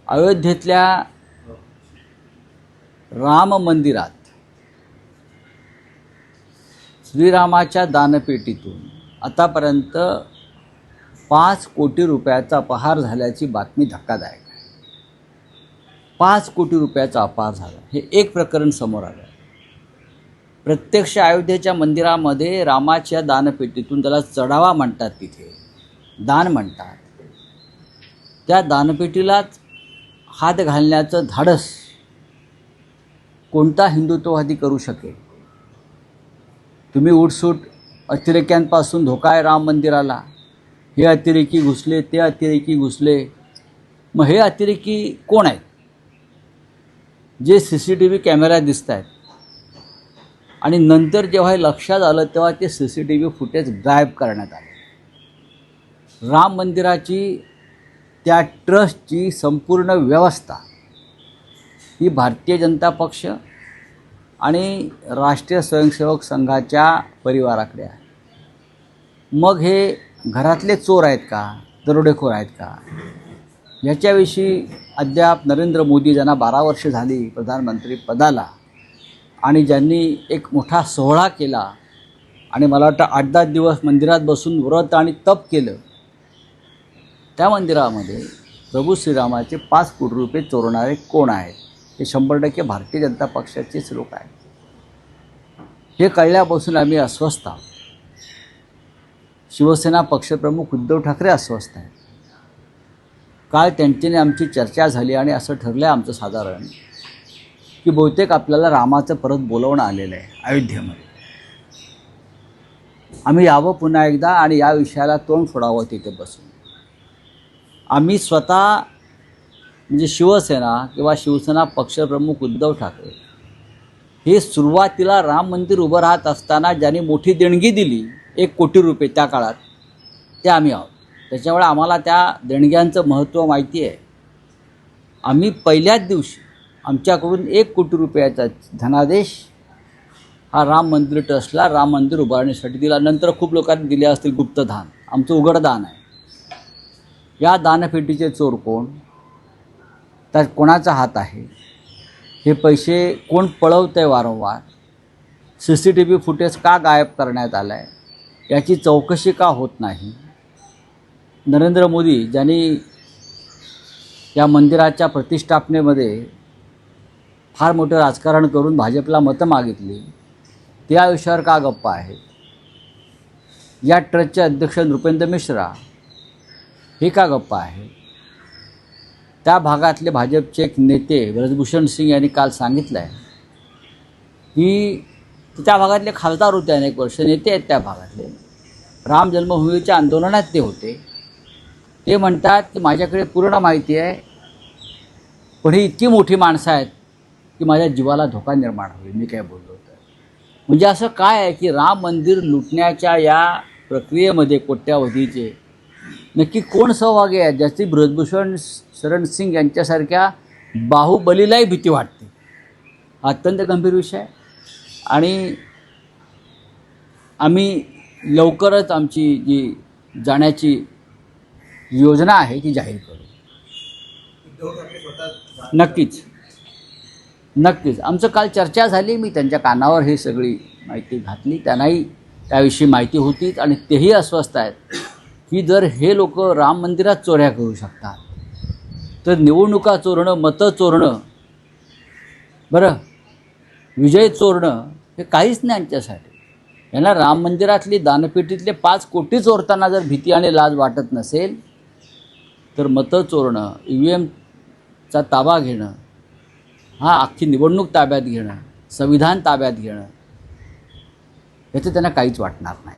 अयोध्येतल्या राम मंदिरात श्रीरामाच्या दानपेटीतून आतापर्यंत 5 कोटी रुपयाचा अपहार झाल्याची बातमी धक्कादायक आहे. 5 कोटी रुपयाचा अपहार झाला हे एक प्रकरण समोर आलं. प्रत्यक्ष अयोध्येच्या मंदिरामध्ये रामाच्या दानपेटीतून, त्याला चढावा म्हणतात, तिथे दान म्हणतात, त्या दानपेटीलाच हात घालण्याचं धाडस कोणता हिंदुत्ववादी करू शकेल? तुम्ही उठसूट अतिरेक्यांपासून धोका आहे राम मंदिराला, हे अतिरेकी घुसले, ते अतिरेकी घुसले. मग हे अतिरेकी कोण आहेत? जे CCTV कॅमेरा दिसत आहेत आणि नंतर जेव्हा हे लक्षात आलं तेव्हा ते CCTV फुटेज गायब करण्यात आले. राम मंदिराची, त्या ट्रस्टची संपूर्ण व्यवस्था ही भारतीय जनता पक्ष आणि राष्ट्रीय स्वयंसेवक संघाच्या परिवाराकडे आहे. मग हे घरातले चोर आहेत का, दरोडेखोर आहेत का? याच्याविषयी अद्याप नरेंद्र मोदी, ज्यांना 12 वर्ष झाली प्रधानमंत्री पदाला आणि ज्यांनी एक मोठा सोहळा केला आणि मला वाटतं 8-10 दिवस मंदिरात बसून व्रत आणि तप केलं, त्या मंदिरामध्ये प्रभू श्रीरामाचे 5 कोटी रुपये चोरणारे कोण आहेत? हे 100% भारतीय जनता पक्षाचेच लोक आहेत. हे कळल्यापासून आम्ही अस्वस्थ आहोत. शिवसेना पक्षप्रमुख उद्धव ठाकरे अस्वस्थ आहेत. काल त्यांच्याने आमची चर्चा झाली आणि असं ठरलं आहे आमचं साधारण की बहुतेक आपल्याला रामाचं परत बोलवणं आलेलं आहे अयोध्येमध्ये. आम्ही यावं पुन्हा एकदा आणि या विषयाला तोंड फोडावं तिथे बसून. आम्ही स्वतः म्हणजे शिवसेना किंवा शिवसेना पक्षप्रमुख उद्धव ठाकरे हे सुरुवातीला राम मंदिर उभं राहत असताना ज्यांनी मोठी देणगी दिली 1 कोटी रुपये त्या काळात, ते आम्ही आहोत. त्याच्यामुळे आम्हाला त्या देणग्यांचं महत्त्व माहिती आहे. आम्ही पहिल्याच दिवशी आमच्याकडून 1 कोटी रुपयाचा धनादेश हा राम मंदिर ट्रस्टला राम मंदिर उभारण्यासाठी दिला. नंतर खूप लोकांनी दिले असतील गुप्तदान, आमचं उघड दान आहे. या दानपेटीचे चोर कोण? त्यात कोणाचा हात आहे? हे पैसे कोण पळवतं आहे वारंवार? CCTV फुटेज का गायब करण्यात आलं आहे? याची चौकशी का होत नाही? नरेंद्र मोदी, ज्यांनी या मंदिराच्या प्रतिष्ठापनेमध्ये फार मोठं राजकारण करून भाजपला मतं मागितली, त्या विषयावर का गप्प आहेत? या ट्रस्टचे अध्यक्ष नृपेंद्र मिश्रा हे का गप्प आहे? त्या भागातले भाजपचे एक नेते ब्रजभूषण सिंग यांनी काल सांगितलं आहे की त्या भागातले खासदार होते, अनेक वर्ष नेते आहेत त्या भागातले, राम जन्मभूमीच्या आंदोलनात ते होते. ते म्हणतात की माझ्याकडे पूर्ण माहिती आहे, पण ही इतकी मोठी माणसं आहेत की माझ्या जीवाला धोका निर्माण होईल मी काय बोललो तर. म्हणजे असं काय आहे की राम मंदिर लुटण्याच्या या प्रक्रियेमध्ये कोट्यावधीचे नक्की कोण सहभागी आहे? ज्याची ब्रजभूषण शरण सिंग यांच्यासारख्या बाहुबलीलाही भीती वाटते. हा अत्यंत गंभीर विषय आहे आणि आम्ही लवकरच आमची जी जाण्याची योजना आहे ती जाहीर करू. नक्कीच आमचं काल चर्चा झाली. मी त्यांच्या कानावर हे सगळी माहिती घातली. त्यांनाही त्याविषयी माहिती होतीच आणि तेही अस्वस्थ आहेत की जर हे लोक राम मंदिरात चोऱ्या करू शकतात तर निवडणुका चोरणं, मतं चोरणं, बरं विजय चोरणं हे काहीच नाही यांच्यासाठी. यांना राम मंदिरातली दानपेटीतले 5 कोटी चोरताना जर भीती आणि लाज वाटत नसेल तर मतं चोरणं, EVMचा ताबा घेणं, हा अख्खी निवडणूक ताब्यात घेणं, संविधान ताब्यात घेणं, याचं त्यांना काहीच वाटणार नाही.